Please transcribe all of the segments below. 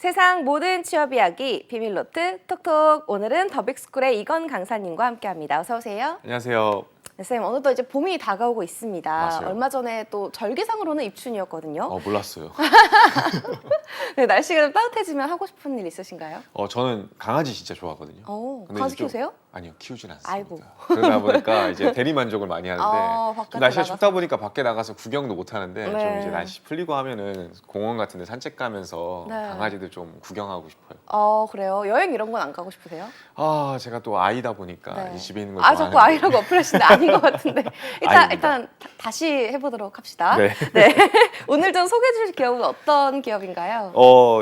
세상 모든 취업 이야기 비밀노트 톡톡. 오늘은 더 빅스쿨의 이건 강사님과 함께합니다. 어서 오세요. 안녕하세요. 네, 쌤, 어느덧 이제 봄이 다가오고 있습니다. 맞아요. 얼마 전에 또 절기상으로는 입춘이었거든요. 몰랐어요. 네, 날씨가 좀 따뜻해지면 하고 싶은 일 있으신가요? 저는 강아지 진짜 좋아하거든요. 근데 강아지 이제 좀- 키우세요? 아니요, 키우진 않습니다. 아이고. 그러다 보니까 이제 대리 만족을 많이 하는데 바깥에 좀 날씨가 나가서. 춥다 보니까 밖에 나가서 구경도 못 하는데 좀 네. 이제 날씨 풀리고 하면은 공원 같은 데 산책 가면서 네. 강아지들 좀 구경하고 싶어요. 그래요. 여행 이런 건 안 가고 싶으세요? 제가 또 아이다 보니까 네. 이제 집에 있는 걸 자꾸 좋아하는데 아이라고 어플하시는데 아닌 것 같은데. 아닙니다. 일단 다시 해보도록 합시다. 네. 네. 오늘 좀 소개해 주실 기업은 어떤 기업인가요?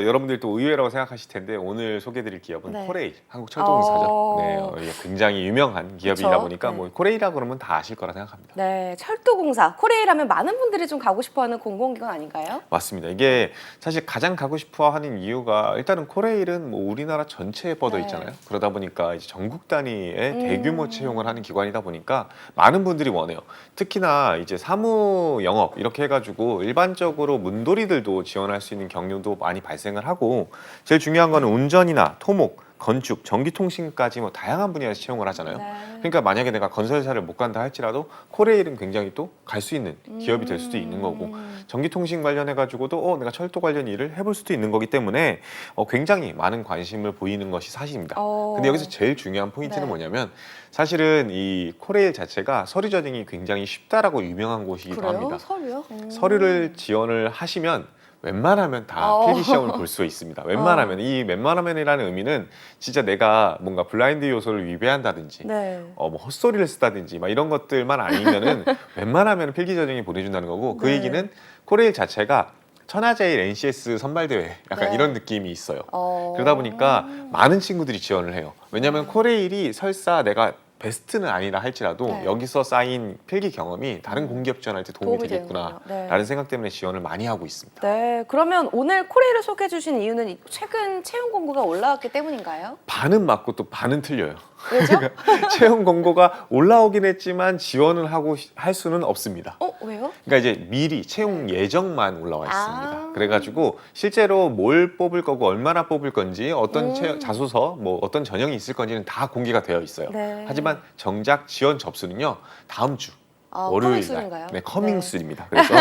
여러분들 또 의외라고 생각하실 텐데 오늘 소개해드릴 기업은 네. 코레일, 한국철도공사죠. 어. 이게 굉장히 유명한 기업이다 그쵸? 보니까 네. 뭐 코레일이라 그러면 다 아실 거라 생각합니다. 네, 철도공사. 코레일 하면 많은 분들이 좀 가고 싶어하는 공공기관 아닌가요? 맞습니다. 이게 사실 가장 가고 싶어 하는 이유가 일단은 코레일은 뭐 우리나라 전체에 뻗어 네. 있잖아요. 그러다 보니까 이제 전국 단위의 대규모 채용을 하는 기관이다 보니까 많은 분들이 원해요. 특히나 이제 사무 영업 이렇게 해가지고 일반적으로 문도리들도 지원할 수 있는 경우도 많이 발생을 하고 제일 중요한 거는 운전이나 토목, 건축, 전기통신까지 뭐 다양한 분야에서 채용을 하잖아요. 네. 그러니까 만약에 내가 건설사를 못 간다 할지라도 코레일은 굉장히 또 갈 수 있는 기업이 될 수도 있는 거고 전기통신 관련해 가지고도 내가 철도 관련 일을 해볼 수도 있는 거기 때문에 굉장히 많은 관심을 보이는 것이 사실입니다. 근데 여기서 제일 중요한 포인트는 네. 뭐냐면 사실은 이 코레일 자체가 서류 전형이 굉장히 쉽다라고 유명한 곳이기도 그래요? 합니다. 서류요? 서류를 지원을 하시면 웬만하면 다 필기 시험을 볼 수 있습니다. 웬만하면 이 웬만하면이라는 의미는 진짜 내가 뭔가 블라인드 요소를 위배한다든지 네. 뭐 헛소리를 쓰다든지 막 이런 것들만 아니면은 웬만하면 필기 전형이 보내준다는 거고 그 네. 얘기는 코레일 자체가 천하제일 NCS 선발대회 약간 네. 이런 느낌이 있어요. 그러다 보니까 많은 친구들이 지원을 해요. 왜냐하면 코레일이 설사 내가 베스트는 아니라 할지라도 네. 여기서 쌓인 필기 경험이 다른 공기업 지원할 때 도움이 도움이 되겠구나 되는군요. 네. 라는 생각 때문에 지원을 많이 하고 있습니다. 네, 그러면 오늘 코레일을 소개해 주신 이유는 최근 채용 공고가 올라왔기 때문인가요? 반은 맞고 또 반은 틀려요. 왜죠? 채용 공고가 올라오긴 했지만 지원을 할 수는 없습니다. 왜요? 그러니까 이제 미리 채용 예정만 올라와 있습니다. 아. 그래가지고 실제로 뭘 뽑을 거고 얼마나 뽑을 건지 어떤 자소서 뭐 어떤 전형이 있을 건지는 다 공개가 되어 있어요. 네. 하지만 정작 지원 접수는요 다음 주 월요일 커밍순인가요? 날, 네, 커밍순입니다. 그래서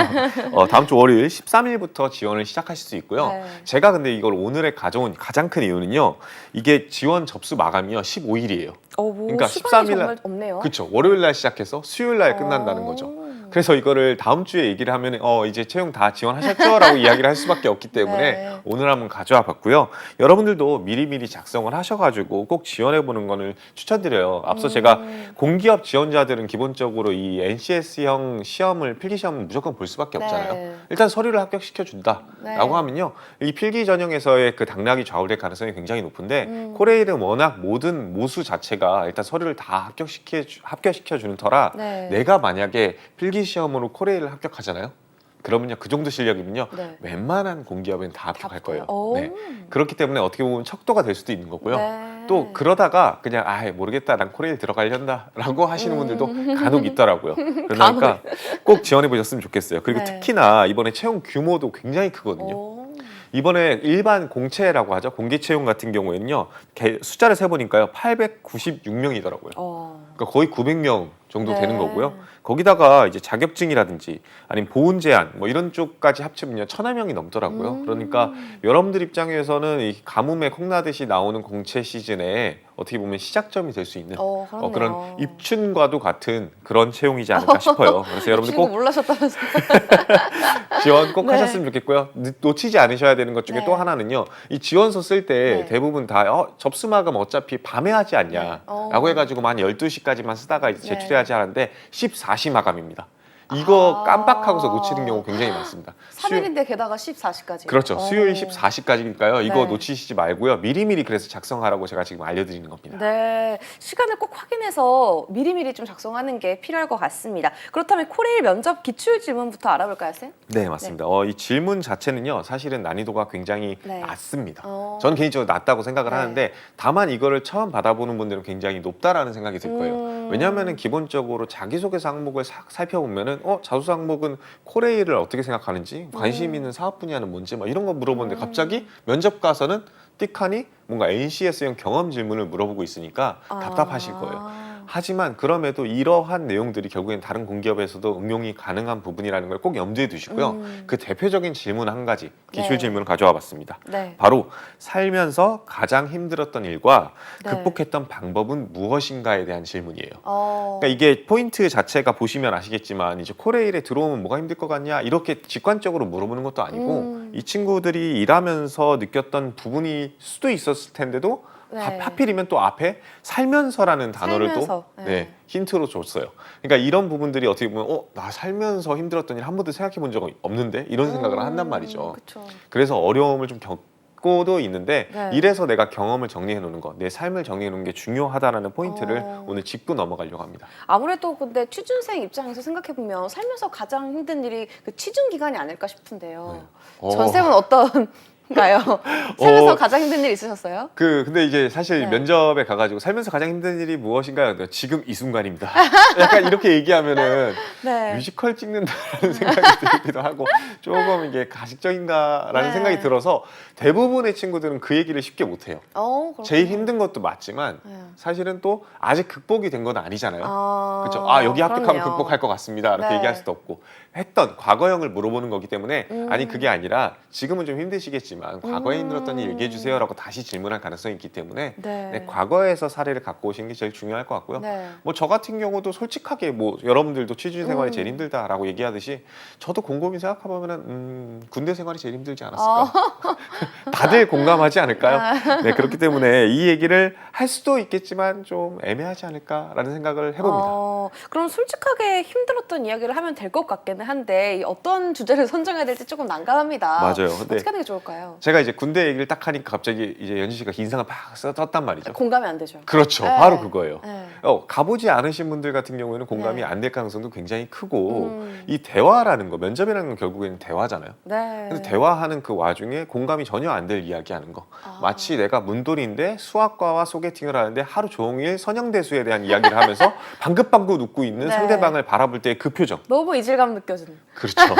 다음 주 월요일 13일부터 지원을 시작하실 수 있고요. 네. 제가 근데 이걸 오늘에 가져온 가장 큰 이유는요. 이게 지원 접수 마감이요 15일이에요. 그러니까 시간이 13일 정말 없네요. 그렇죠. 월요일 날 시작해서 수요일 날 끝난다는 거죠. 그래서 이거를 다음 주에 얘기를 하면 이제 채용 다 지원하셨죠? 라고 이야기를 할 수밖에 없기 때문에 네. 오늘 한번 가져와 봤고요. 여러분들도 미리미리 작성을 하셔가지고 꼭 지원해보는 거를 추천드려요. 앞서 제가 공기업 지원자들은 기본적으로 이 NCS형 시험을 필기시험은 무조건 볼 수밖에 없잖아요. 네. 일단 서류를 합격시켜준다 네. 라고 하면요. 이 필기 전형에서의 그 당락이 좌우될 가능성이 굉장히 높은데 코레일은 워낙 모든 모수 자체가 일단 서류를 다 합격시켜주는 터라 네. 내가 만약에 필기 시험으로 코레일을 합격하잖아요. 그러면요 그 정도 실력이면요 네. 웬만한 공기업은 다 합격할 거예요. 오. 네. 그렇기 때문에 어떻게 보면 척도가 될 수도 있는 거고요. 네. 또 그러다가 그냥 모르겠다 난 코레일 들어가려다라고 하시는 분들도 간혹 있더라고요. 그러니까 꼭 지원해 보셨으면 좋겠어요. 그리고 네. 특히나 이번에 채용 규모도 굉장히 크거든요. 이번에 일반 공채라고 하죠. 공개 채용 같은 경우에는요. 숫자를 세보니까요. 896명이더라고요. 그러니까 거의 900명 정도 네. 되는 거고요. 거기다가 이제 자격증이라든지 아니면 보훈 제한 뭐 이런 쪽까지 합치면요 1000여 명이 넘더라고요. 그러니까 여러분들 입장에서는 이 가뭄에 콩나듯이 나오는 공채 시즌에 어떻게 보면 시작점이 될 수 있는 그렇네요. 그런 입춘과도 같은 그런 채용이지 않을까 싶어요. 그래서 여러분들 꼭 몰라셨다면서요? 지원 꼭 네. 하셨으면 좋겠고요. 놓치지 않으셔야 되는 것 중에 네. 또 하나는요. 이 지원서 쓸 때 네. 대부분 다 접수 마감 어차피 밤에 하지 않냐 네. 라고 해가지고 한 12시까지만 쓰다가 이제 네. 제출해야지 하는데 14시 마감입니다. 이거 아. 깜빡하고서 놓치는 경우 굉장히 많습니다. 3일인데 게다가 14시까지. 그렇죠. 수요일 14시까지니까요. 이거 네. 놓치시지 말고요. 미리미리 그래서 작성하라고 제가 지금 알려드리는 겁니다. 네, 시간을 꼭 확인해서 미리미리 좀 작성하는 게 필요할 것 같습니다. 그렇다면 코레일 면접 기출 질문부터 알아볼까요, 쌤? 네, 맞습니다. 이 질문 자체는요, 사실은 난이도가 굉장히 네. 낮습니다. 어. 저는 개인적으로 낮다고 생각을 네. 하는데, 다만 이거를 처음 받아보는 분들은 굉장히 높다라는 생각이 들 거예요. 왜냐하면 기본적으로 자기소개서 항목을 살펴보면은 되면 자소서 항목은 코레일을 어떻게 생각하는지, 관심 있는 사업 분야는 뭔지 막 이런 거 물어보는데 갑자기 면접 가서는 띡하니 뭔가 NCS형 경험 질문을 물어보고 있으니까 답답하실 거예요. 하지만 그럼에도 이러한 내용들이 결국엔 다른 공기업에서도 응용이 가능한 부분이라는 걸 꼭 염두에 두시고요. 그 대표적인 질문 한 가지, 기출 네. 질문을 가져와 봤습니다. 네. 바로 살면서 가장 힘들었던 일과 네. 극복했던 방법은 무엇인가에 대한 질문이에요. 어. 그러니까 이게 포인트 자체가 보시면 아시겠지만 이제 코레일에 들어오면 뭐가 힘들 것 같냐 이렇게 직관적으로 물어보는 것도 아니고 이 친구들이 일하면서 느꼈던 부분일 수도 있었을 텐데도 네. 하필이면 또 앞에 살면서라는 단어를 살면서, 또 네. 힌트로 줬어요. 그러니까 이런 부분들이 어떻게 보면 나 살면서 힘들었던 일 한 번도 생각해 본 적은 없는데 이런 생각을 한단 말이죠. 그쵸. 그래서 어려움을 좀 겪고도 있는데 네. 이래서 내가 경험을 정리해 놓는 거, 내 삶을 정리해 놓는 게 중요하다라는 포인트를 오늘 짚고 넘어가려고 합니다. 아무래도 근데 취준생 입장에서 생각해 보면 살면서 가장 힘든 일이 그 취준 기간이 아닐까 싶은데요. 전쌤은 어떤가요? 살면서 가장 힘든 일 있으셨어요? 근데 이제 사실 네. 면접에 가가지고 살면서 가장 힘든 일이 무엇인가요? 지금 이 순간입니다. 약간 이렇게 얘기하면은 네. 뮤지컬 찍는다라는 생각이 들기도 하고 조금 이게 가식적인가라는 네. 생각이 들어서 대부분의 친구들은 그 얘기를 쉽게 못해요. 그렇군요. 제일 힘든 것도 맞지만 네. 사실은 또 아직 극복이 된 건 아니잖아요. 그렇죠. 여기 합격하면 그럼요. 극복할 것 같습니다. 이렇게 네. 얘기할 수도 없고 했던 과거형을 물어보는 거기 때문에 아니 그게 아니라 지금은 좀 힘드시겠지만 과거에 힘들었던 일 얘기해 주세요라고 다시 질문할 가능성이 있기 때문에 네. 과거에서 사례를 갖고 오시는 게 제일 중요할 것 같고요. 네. 뭐 저 같은 경우도 솔직하게 여러분들도 취준 생활이 제일 힘들다라고 얘기하듯이 저도 곰곰이 생각해 보면은 군대 생활이 제일 힘들지 않았을까. 다들 공감하지 않을까요? 네, 그렇기 때문에 이 얘기를 할 수도 있겠지만 좀 애매하지 않을까라는 생각을 해봅니다. 그럼 솔직하게 힘들었던 이야기를 하면 될 것 같기는 한데 어떤 주제를 선정해야 될지 조금 난감합니다. 맞아요. 근데 어떻게 하는 게 좋을까요? 제가 이제 군대 얘기를 딱 하니까 갑자기 이제 연지 씨가 인상을 팍 썼단 말이죠. 공감이 안 되죠. 그렇죠. 네. 바로 그거예요. 네. 가보지 않으신 분들 같은 경우에는 공감이 네. 안 될 가능성도 굉장히 크고 이 대화라는 거, 면접이라는 건 결국에는 대화잖아요. 네. 그래서 대화하는 그 와중에 공감이 전혀 안 될 이야기하는 거. 마치 내가 문돌이인데 수학과와 소개팅을 하는데 하루 종일 선형대수에 대한 이야기를 하면서 방긋방긋 웃고 있는 네. 상대방을 바라볼 때의 그 표정. 너무 이질감 느껴지는. 그렇죠.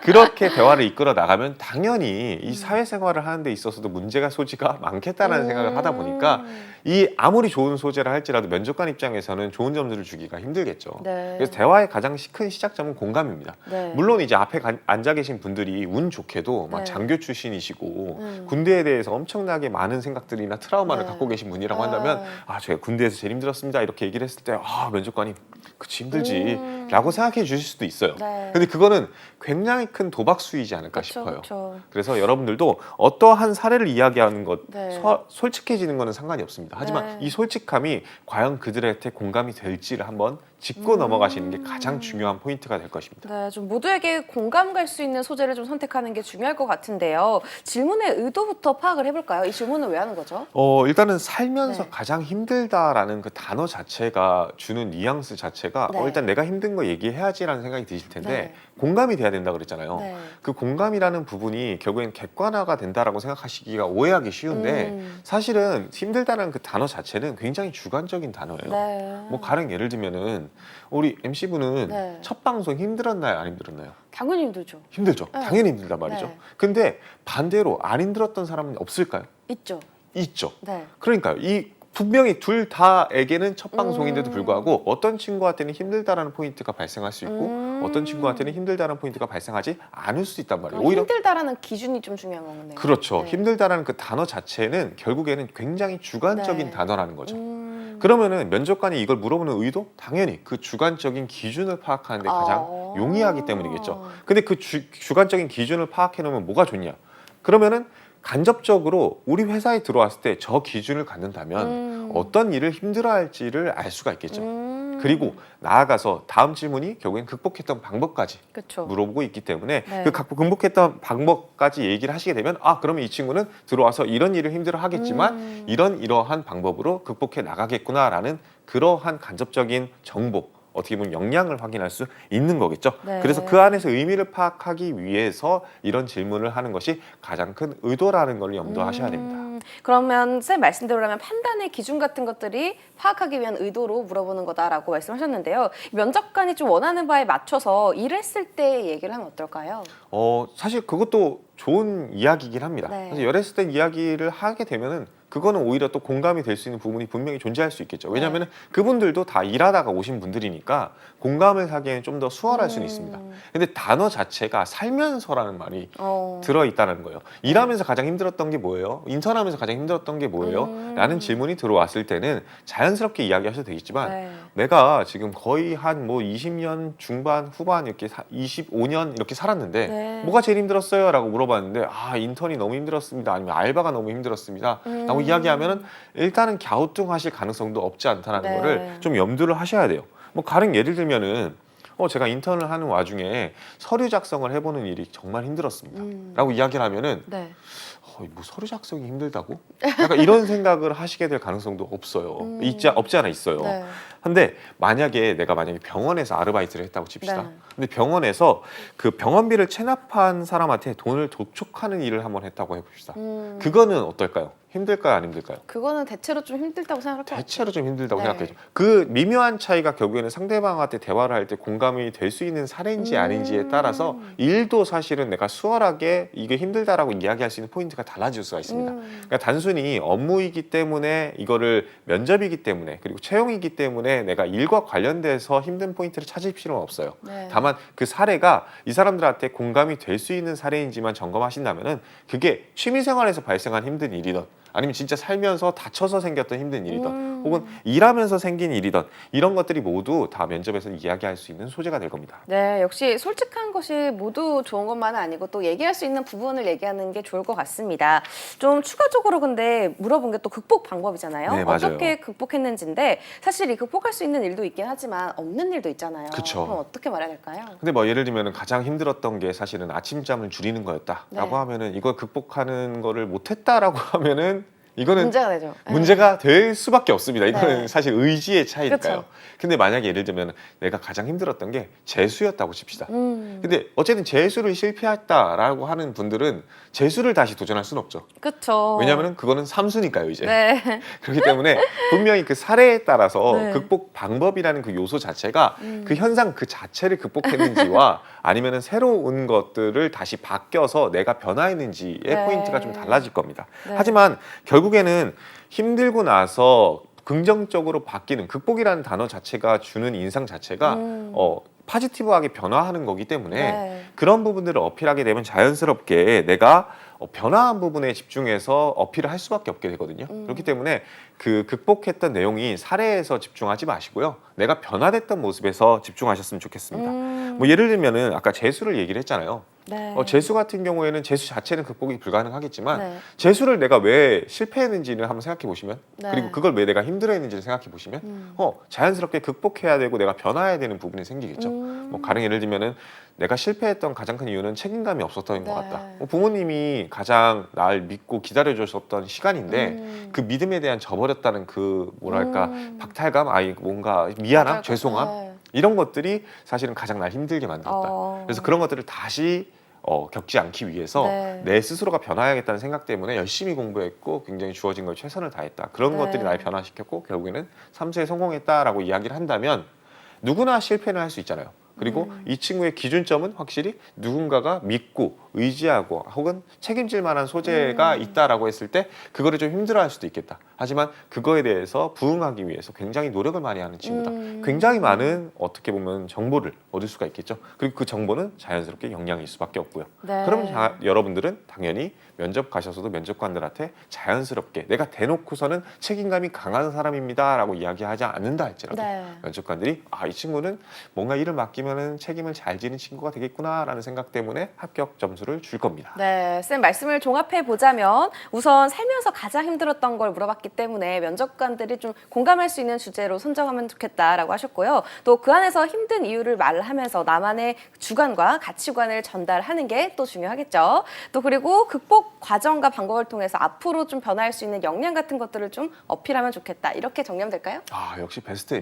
그렇게 대화를 이끌어 나가면 당연히 이 사회생활을 하는 데 있어서도 문제가 소지가 많겠다라는 생각을 하다 보니까 이 아무리 좋은 소재를 할지라도 면접관 입장에서는 좋은 점들을 주기가 힘들겠죠. 네. 그래서 대화의 가장 큰 시작점은 공감입니다. 네. 물론 이제 앞에 앉아 계신 분들이 운 좋게도 막 네. 장교 출신이시고 군대에 대해서 엄청나게 많은 생각들이나 트라우마를 네. 갖고 계신 분이라고 한다면 제가 군대에서 제일 힘들었습니다 이렇게 얘기를 했을 때 면접관이 그치 힘들지 라고 생각해 주실 수도 있어요. 네. 근데 그거는 굉장히 큰 도박수이지 않을까 그쵸, 싶어요. 그쵸. 그래서 여러분들도 어떠한 사례를 이야기하는 것 네. 솔직해지는 거는 상관이 없습니다. 하지만 네. 이 솔직함이 과연 그들한테 공감이 될지를 한번 짚고 넘어가시는 게 가장 중요한 포인트가 될 것입니다. 네, 좀 모두에게 공감 갈 수 있는 소재를 좀 선택하는 게 중요할 것 같은데요. 질문의 의도부터 파악을 해볼까요? 이 질문은 왜 하는 거죠? 일단은 살면서 네. 가장 힘들다라는 그 단어 자체가 주는 뉘앙스 자체가 네. 일단 내가 힘든 거 얘기해야지라는 생각이 드실 텐데 네. 공감이 돼야 된다 그랬잖아요. 네. 그 공감이라는 부분이 결국엔 객관화가 된다라고 생각하시기가 오해하기 쉬운데 사실은 힘들다는 그 단어 자체는 굉장히 주관적인 단어예요. 네. 뭐 가령 예를 들면은 우리 MC분은 네. 첫 방송 힘들었나요? 안 힘들었나요? 당연히 힘들죠. 힘들죠. 네. 당연히 힘들단 말이죠. 네. 근데 반대로 안 힘들었던 사람은 없을까요? 있죠. 있죠. 네. 그러니까요. 이 분명히 둘 다에게는 첫 방송인데도 불구하고 어떤 친구한테는 힘들다라는 포인트가 발생할 수 있고 어떤 친구한테는 힘들다는 포인트가 발생하지 않을 수 있단 말이에요. 오히려 힘들다라는 기준이 좀 중요한 거네요. 그렇죠. 네. 힘들다라는 그 단어 자체는 결국에는 굉장히 주관적인 네. 단어라는 거죠. 그러면은 면접관이 이걸 물어보는 의도? 당연히 그 주관적인 기준을 파악하는 데 가장 용이하기 때문이겠죠. 근데 그 주관적인 기준을 파악해 놓으면 뭐가 좋냐? 그러면은 간접적으로 우리 회사에 들어왔을 때 저 기준을 갖는다면 어떤 일을 힘들어할지를 알 수가 있겠죠. 그리고 나아가서 다음 질문이 결국엔 극복했던 방법까지 그쵸. 물어보고 있기 때문에 네. 그 극복했던 방법까지 얘기를 하시게 되면 그러면 이 친구는 들어와서 이런 일을 힘들어 하겠지만 이러한 방법으로 극복해 나가겠구나라는 그러한 간접적인 정보 어떻게 보면 역량을 확인할 수 있는 거겠죠. 네. 그래서 그 안에서 의미를 파악하기 위해서 이런 질문을 하는 것이 가장 큰 의도라는 걸 염두하셔야 됩니다. 그러면 쌤 말씀대로라면 판단의 기준 같은 것들이 파악하기 위한 의도로 물어보는 거다라고 말씀하셨는데요. 면접관이 좀 원하는 바에 맞춰서 일했을 때 얘기를 하면 어떨까요? 사실 그것도 좋은 이야기이긴 합니다. 네. 그래서 열했을 때 이야기를 하게 되면은 그거는 오히려 또 공감이 될 수 있는 부분이 분명히 존재할 수 있겠죠. 왜냐하면 그분들도 다 일하다가 오신 분들이니까 공감을 하기에는 좀 더 수월할 수는 있습니다. 근데 단어 자체가 살면서라는 말이 들어있다는 거예요. 일하면서 가장 힘들었던 게 뭐예요? 인턴하면서 가장 힘들었던 게 뭐예요? 라는 질문이 들어왔을 때는 자연스럽게 이야기하셔도 되겠지만 네. 내가 지금 거의 한 뭐 20년 중반 후반 이렇게 25년 이렇게 살았는데 네. 뭐가 제일 힘들었어요? 라고 물어봤는데 인턴이 너무 힘들었습니다. 아니면 알바가 너무 힘들었습니다. 라고 이야기하면은 일단은 갸우뚱하실 가능성도 없지 않다는 네. 거를 좀 염두를 하셔야 돼요. 뭐 가령 예를 들면은 제가 인턴을 하는 와중에 서류 작성을 해보는 일이 정말 힘들었습니다. 라고 이야기를 하면은 네. 뭐 서류 작성이 힘들다고? 약간 이런 생각을 하시게 될 가능성도 없어요. 없지 않아 있어요. 네. 근데 만약에 병원에서 아르바이트를 했다고 칩시다. 네. 근데 병원에서 그 병원비를 체납한 사람한테 돈을 도촉하는 일을 한번 했다고 해봅시다. 그거는 어떨까요? 힘들까요? 안 힘들까요? 그거는 대체로 좀 힘들다고 생각할 것 같아요. 대체로 좀 힘들다고 네. 생각해요. 그 미묘한 차이가 결국에는 상대방한테 대화를 할 때 공감이 될 수 있는 사례인지 아닌지에 따라서 일도 사실은 내가 수월하게 이게 힘들다라고 이야기할 수 있는 포인트가 달라질 수가 있습니다. 그러니까 단순히 업무이기 때문에 이거를 면접이기 때문에 그리고 채용이기 때문에 내가 일과 관련돼서 힘든 포인트를 찾을 필요는 없어요. 네. 다만 그 사례가 이 사람들한테 공감이 될 수 있는 사례인지만 점검하신다면은 그게 취미생활에서 발생한 힘든 일이든 아니면 진짜 살면서 다쳐서 생겼던 힘든 일이든 혹은 일하면서 생긴 일이든 이런 것들이 모두 다 면접에서 이야기할 수 있는 소재가 될 겁니다. 네, 역시 솔직한 것이 모두 좋은 것만은 아니고 또 얘기할 수 있는 부분을 얘기하는 게 좋을 것 같습니다. 좀 추가적으로 근데 물어본 게 또 극복 방법이잖아요. 네, 맞아요. 어떻게 극복했는지인데 사실 이 극복할 수 있는 일도 있긴 하지만 없는 일도 있잖아요. 그쵸. 그럼 어떻게 말해야 될까요? 근데 뭐 예를 들면 가장 힘들었던 게 사실은 아침잠을 줄이는 거였다라고 네. 하면은 이걸 극복하는 거를 못했다라고 하면은 이거는 문제가 되죠. 문제가 될 수밖에 없습니다. 이거는 네. 사실 의지의 차이니까요. 그쵸. 근데 만약에 예를 들면 내가 가장 힘들었던 게 재수였다고 칩시다. 음. 근데 어쨌든 재수를 실패했다라고 하는 분들은 재수를 다시 도전할 수는 없죠. 그렇죠. 왜냐하면 그거는 삼수니까요, 이제. 네. 그렇기 때문에 분명히 그 사례에 따라서 네. 극복 방법이라는 그 요소 자체가 그 현상 그 자체를 극복했는지와 아니면은 새로운 것들을 다시 바뀌어서 내가 변화했는지의 네. 포인트가 좀 달라질 겁니다. 네. 하지만 결국에는 힘들고 나서 긍정적으로 바뀌는 극복이라는 단어 자체가 주는 인상 자체가 파지티브하게 변화하는 거기 때문에 네. 그런 부분들을 어필하게 되면 자연스럽게 내가 변화한 부분에 집중해서 어필을 할 수밖에 없게 되거든요. 그렇기 때문에 그 극복했던 내용이 사례에서 집중하지 마시고요. 내가 변화됐던 모습에서 집중하셨으면 좋겠습니다. 뭐 예를 들면은 아까 재수를 얘기를 했잖아요. 네. 재수 같은 경우에는 재수 자체는 극복이 불가능하겠지만 네. 재수를 내가 왜 실패했는지를 한번 생각해 보시면 네. 그리고 그걸 왜 내가 힘들어했는지를 생각해 보시면 자연스럽게 극복해야 되고 내가 변화해야 되는 부분이 생기겠죠. 뭐 가령 예를 들면은 내가 실패했던 가장 큰 이유는 책임감이 없었던 것 네. 같다. 부모님이 가장 날 믿고 기다려주셨던 시간인데 그 믿음에 대한 저버렸다는 그 뭐랄까 박탈감, 뭔가 미안함, 죄송함 네. 이런 것들이 사실은 가장 날 힘들게 만들었다. 그래서 그런 것들을 다시 겪지 않기 위해서 네. 내 스스로가 변화해야겠다는 생각 때문에 열심히 공부했고 굉장히 주어진 걸 최선을 다했다. 그런 네. 것들이 날 변화시켰고 결국에는 삼수에 성공했다라고 이야기를 한다면 누구나 실패는 할 수 있잖아요. 그리고 이 친구의 기준점은 확실히 누군가가 믿고 의지하고 혹은 책임질 만한 소재가 있다라고 했을 때 그거를 좀 힘들어할 수도 있겠다. 하지만 그거에 대해서 부응하기 위해서 굉장히 노력을 많이 하는 친구다. 굉장히 많은 어떻게 보면 정보를 얻을 수가 있겠죠. 그리고 그 정보는 자연스럽게 영양일 수밖에 없고요. 네. 그럼 여러분들은 당연히 면접 가셔서도 면접관들한테 자연스럽게 내가 대놓고서는 책임감이 강한 사람입니다라고 이야기하지 않는다 할지라도 네. 면접관들이 이 친구는 뭔가 일을 맡기면은 책임을 잘 지는 친구가 되겠구나라는 생각 때문에 합격 점수를 줄 겁니다. 네, 쌤 말씀을 종합해 보자면 우선 살면서 가장 힘들었던 걸 물어봤기 때문에 면접관들이 좀 공감할 수 있는 주제로 선정하면 좋겠다라고 하셨고요. 또 그 안에서 힘든 이유를 말하면서 나만의 주관과 가치관을 전달하는 게 또 중요하겠죠. 또 그리고 극복 과정과 방법을 통해서 앞으로 좀 변화할 수 있는 역량 같은 것들을 좀 어필하면 좋겠다. 이렇게 정리하면 될까요? 역시 베스트.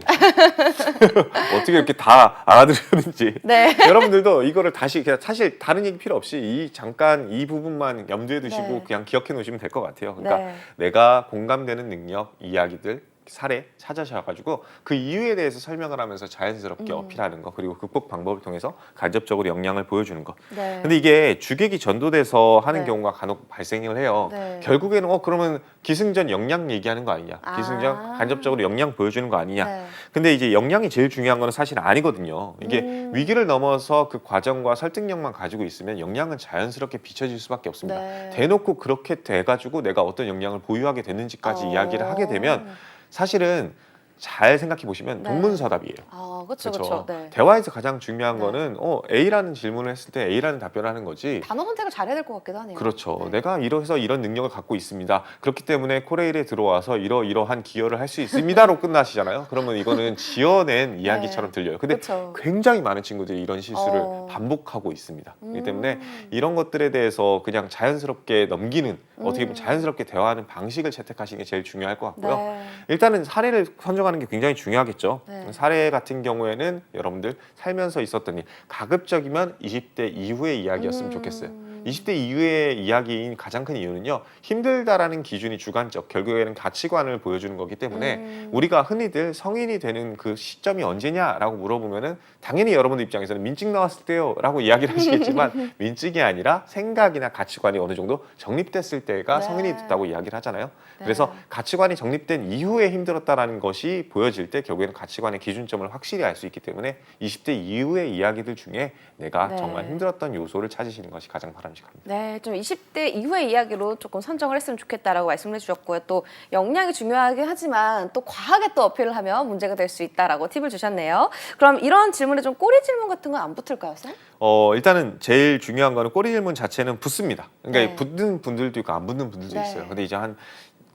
어떻게 이렇게 다 알아들었는지. 네. 여러분들도 이거를 다시 그냥 사실 다른 얘기 필요 없이 잠깐 이 부분만 염두에 두시고 네. 그냥 기억해 놓으시면 될 것 같아요. 그러니까 네. 내가 공감되는 능력, 이야기들, 사례 찾아셔가지고 그 이유에 대해서 설명을 하면서 자연스럽게 어필하는 거, 그리고 극복 방법을 통해서 간접적으로 역량을 보여주는 거. 네. 근데 이게 주객이 전도돼서 하는 네. 경우가 간혹 발생을 해요. 네. 결국에는 그러면 기승전 역량 얘기하는 거 아니냐? 아. 기승전 간접적으로 역량 보여주는 거 아니냐? 네. 근데 이제 역량이 제일 중요한 거는 사실 아니거든요. 이게 위기를 넘어서 그 과정과 설득력만 가지고 있으면 역량은 자연스럽게 비춰질 수밖에 없습니다. 네. 대놓고 그렇게 돼가지고 내가 어떤 역량을 보유하게 됐는지까지 이야기를 하게 되면 사실은 잘 생각해 보시면 네. 동문서답이에요. 그렇죠, 그렇죠. 네. 대화에서 가장 중요한 네. 거는 A라는 질문을 했을 때 A라는 답변을 하는 거지. 단어 선택을 잘해야 될 것 같기도 하네요. 그렇죠. 네. 내가 이러해서 이런 능력을 갖고 있습니다. 그렇기 때문에 코레일에 들어와서 이러이러한 기여를 할 수 있습니다로 끝나시잖아요. 그러면 이거는 지어낸 이야기처럼 들려요. 근데 그렇죠. 굉장히 많은 친구들이 이런 실수를 반복하고 있습니다. 그렇기 때문에 이런 것들에 대해서 그냥 자연스럽게 넘기는, 어떻게 보면 자연스럽게 대화하는 방식을 채택하시는 게 제일 중요할 것 같고요. 네. 일단은 사례를 선정하는 게 굉장히 중요하겠죠. 네. 사례 같은 경우에는 여러분들 살면서 있었던 일, 가급적이면 20대 이후의 이야기였으면 좋겠어요. 20대 이후의 이야기인 가장 큰 이유는요, 힘들다라는 기준이 주관적, 결국에는 가치관을 보여주는 거기 때문에 우리가 흔히들 성인이 되는 그 시점이 언제냐라고 물어보면은 당연히 여러분들 입장에서는 민증 나왔을 때요라고 이야기를 하시겠지만 민증이 아니라 생각이나 가치관이 어느 정도 정립됐을 때가 네. 성인이 됐다고 이야기를 하잖아요. 네. 그래서 가치관이 정립된 이후에 힘들었다라는 것이 보여질 때 결국에는 가치관의 기준점을 확실히 알 수 있기 때문에 20대 이후의 이야기들 중에 내가 네. 정말 힘들었던 요소를 찾으시는 것이 가장 바람직합니다. 네, 좀 20대 이후의 이야기로 조금 선정을 했으면 좋겠다라고 말씀을 해주셨고요. 또 역량이 중요하긴 하지만 또 과하게 또 어필을 하면 문제가 될 수 있다라고 팁을 주셨네요. 그럼 이런 질문에 좀 꼬리 질문 같은 건 안 붙을까요, 쌤? 일단은 제일 중요한 거는 꼬리 질문 자체는 붙습니다. 그러니까 네. 붙는 분들도 있고 안 붙는 분들도 네. 있어요. 근데 이제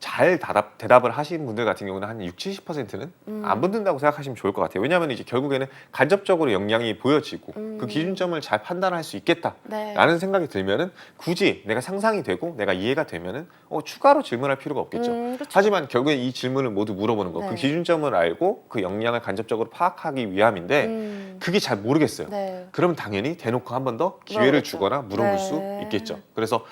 잘 대답을 하시는 분들 같은 경우는 한 60, 70%는 안 붙는다고 생각하시면 좋을 것 같아요. 왜냐하면 이제 결국에는 간접적으로 역량이 보여지고 그 기준점을 잘 판단할 수 있겠다라는 네. 생각이 들면은 굳이 내가 상상이 되고 내가 이해가 되면은 추가로 질문할 필요가 없겠죠. 그렇죠. 하지만 결국엔 이 질문을 모두 물어보는 거, 네. 그 기준점을 알고 그 역량을 간접적으로 파악하기 위함인데 그게 잘 모르겠어요. 네. 그럼 당연히 대놓고 한 번 더 기회를 물어보겠죠. 주거나 물어볼 네. 수 있겠죠. 그래서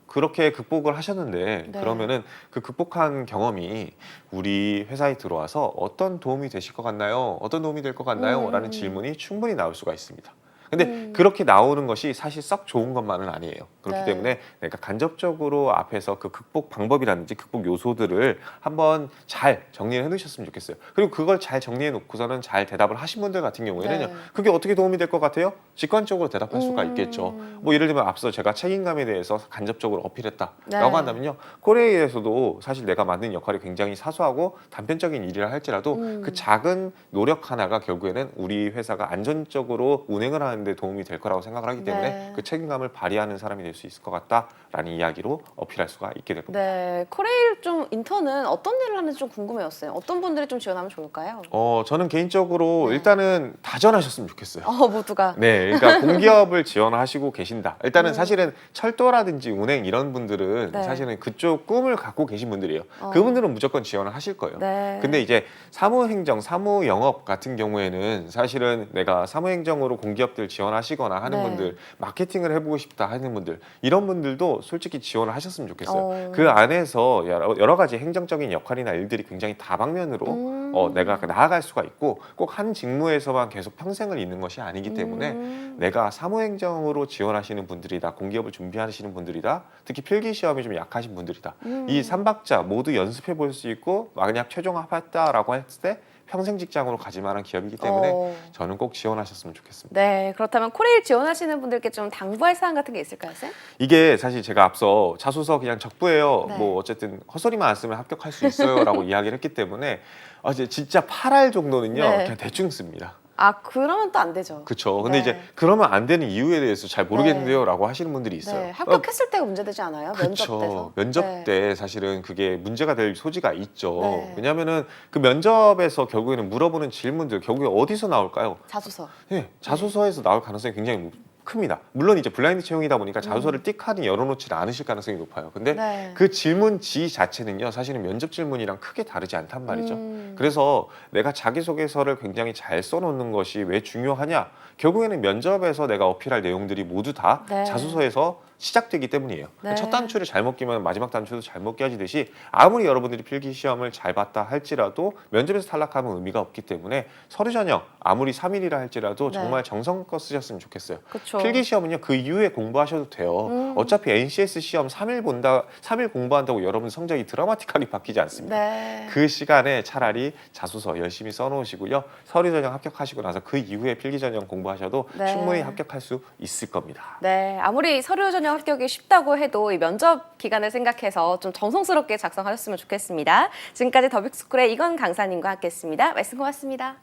그렇게 극복을 하셨는데 네. 그러면은 그 극복한 경험이 우리 회사에 들어와서 어떤 도움이 되실 것 같나요? 어떤 도움이 될 것 같나요? 라는 질문이 충분히 나올 수가 있습니다. 근데 그렇게 나오는 것이 사실 썩 좋은 것만은 아니에요. 그렇기 네. 때문에 내가 간접적으로 앞에서 그 극복 방법이라든지 극복 요소들을 한번 잘 정리를 해놓으셨으면 좋겠어요. 그리고 그걸 잘 정리해 놓고서는 잘 대답을 하신 분들 같은 경우에는요, 네. 그게 어떻게 도움이 될 것 같아요? 직관적으로 대답할 수가 있겠죠. 뭐 예를 들면 앞서 제가 책임감에 대해서 간접적으로 어필했다라고 네. 한다면요, 코레일에서도 사실 내가 맡는 역할이 굉장히 사소하고 단편적인 일이라 할지라도 그 작은 노력 하나가 결국에는 우리 회사가 안전적으로 운행을 하는 데 도움이 될 거라고 생각을 하기 때문에 네. 그 책임감을 발휘하는 사람이 될 수 있을 것 같다라는 이야기로 어필할 수가 있게 될 겁니다. 네, 코레일 좀 인턴은 어떤 일을 하는지 좀 궁금해였어요. 어떤 분들이 좀 지원하면 좋을까요? 저는 개인적으로 네. 일단은 다전하셨으면 좋겠어요. 모두가. 네, 그러니까 공기업을 지원하시고 계신다. 일단은 사실은 철도라든지 운행 이런 분들은 네. 사실은 그쪽 꿈을 갖고 계신 분들이에요. 그분들은 무조건 지원을 하실 거예요. 네. 근데 이제 사무행정, 사무영업 같은 경우에는 사실은 내가 사무행정으로 공기업들 지원하시거나 하는 네. 분들, 마케팅을 해보고 싶다 하는 분들, 이런 분들도 솔직히 지원을 하셨으면 좋겠어요. 어. 그 안에서 여러 가지 행정적인 역할이나 일들이 굉장히 다방면으로 내가 나아갈 수가 있고 꼭 한 직무에서만 계속 평생을 있는 것이 아니기 때문에 내가 사무행정으로 지원하시는 분들이다, 공기업을 준비하시는 분들이다, 특히 필기시험이 좀 약하신 분들이다, 이 3박자 모두 연습해 볼 수 있고 만약 최종 합했다라고 했을 때 평생 직장으로 가질 만한 기업이기 때문에 저는 꼭 지원하셨으면 좋겠습니다. 네, 그렇다면 코레일 지원하시는 분들께 좀 당부할 사항 같은 게 있을까요, 쌤? 이게 사실 제가 앞서 자소서 그냥 적부예요. 네. 뭐 어쨌든 헛소리만 안 쓰면 합격할 수 있어요라고 이야기를 했기 때문에 이제 진짜 8할 정도는요 네. 그냥 대충 씁니다. 그러면 또 안 되죠. 그렇죠. 근데 네. 이제 그러면 안 되는 이유에 대해서 잘 모르겠는데요라고 하시는 분들이 있어요. 네, 합격했을 때가 문제되지 않아요? 면접 때서. 그렇죠. 면접 네. 때 사실은 그게 문제가 될 소지가 있죠. 네. 왜냐하면은 그 면접에서 결국에는 물어보는 질문들 결국에 어디서 나올까요? 자소서. 네, 자소서에서 나올 가능성이 굉장히 큽니다. 물론 이제 블라인드 채용이다 보니까 자소서를 띡하니 열어놓지 않으실 가능성이 높아요. 근데 네. 그 질문지 자체는요, 사실은 면접 질문이랑 크게 다르지 않단 말이죠. 그래서 내가 자기소개서를 굉장히 잘 써놓는 것이 왜 중요하냐? 결국에는 면접에서 내가 어필할 내용들이 모두 다 네. 자소서에서 시작되기 때문이에요. 네. 첫 단추를 잘못 끼면 마지막 단추도 잘못 끼어지듯이 아무리 여러분들이 필기 시험을 잘 봤다 할지라도 면접에서 탈락하면 의미가 없기 때문에 서류 전형 아무리 3일이라 할지라도 네. 정말 정성껏 쓰셨으면 좋겠어요. 그쵸. 필기 시험은요 그 이후에 공부하셔도 돼요. 어차피 NCS 시험 3일 공부한다고 여러분 성적이 드라마틱하게 바뀌지 않습니다. 네. 그 시간에 차라리 자소서 열심히 써놓으시고요. 서류 전형 합격하시고 나서 그 이후에 필기 전형 공부하셔도 네. 충분히 합격할 수 있을 겁니다. 네, 아무리 서류 전형 합격이 쉽다고 해도 이 면접 기간을 생각해서 좀 정성스럽게 작성하셨으면 좋겠습니다. 지금까지 더빅스쿨의 이건 강사님과 함께했습니다. 말씀 고맙습니다.